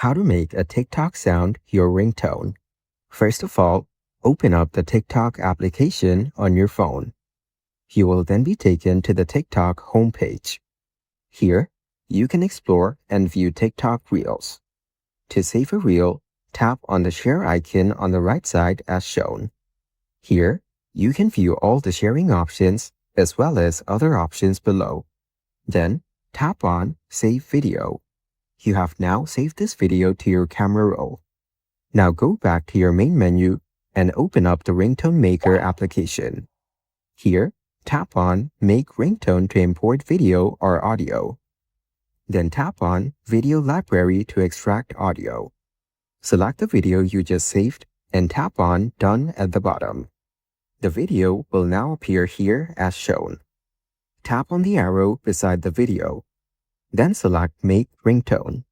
How to make a TikTok sound your ringtone. First of all, open up the TikTok application on your phone. You will then be taken to the TikTok homepage. Here, you can explore and view TikTok Reels. To save a reel, tap on the share icon on the right side as shown. Here, you can view all the sharing options as well as other options below. Then, tap on Save Video. You have now saved this video to your camera roll. Now go back to your main menu and open up the Ringtone Maker application. Here, tap on Make Ringtone to import video or audio. Then tap on Video Library to extract audio. Select the video you just saved and tap on Done at the bottom. The video will now appear here as shown. Tap on the arrow beside the video. Then select Make Ringtone.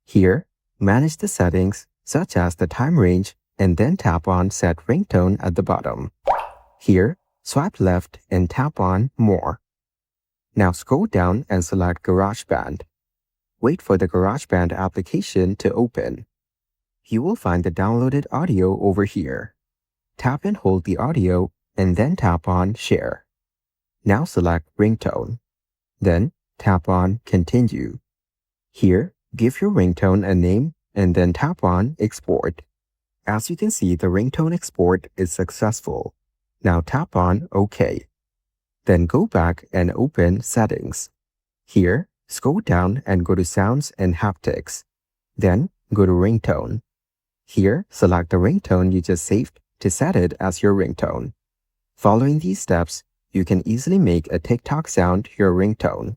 Here, manage the settings such as the time range and then tap on Set Ringtone at the bottom. Here, swipe left and tap on More. Now scroll down and select GarageBand. Wait for the GarageBand application to open. You will find the downloaded audio over here. Tap and hold the audio and then tap on Share. Now select Ringtone. Then tap on Continue. Here, give your ringtone a name and then tap on Export. As you can see, the ringtone export is successful. Now tap on OK. Then go back and open Settings. Here, scroll down and go to Sounds and Haptics. Then go to Ringtone. Here, select the ringtone you just saved to set it as your ringtone. Following these steps, you can easily make a TikTok sound your ringtone.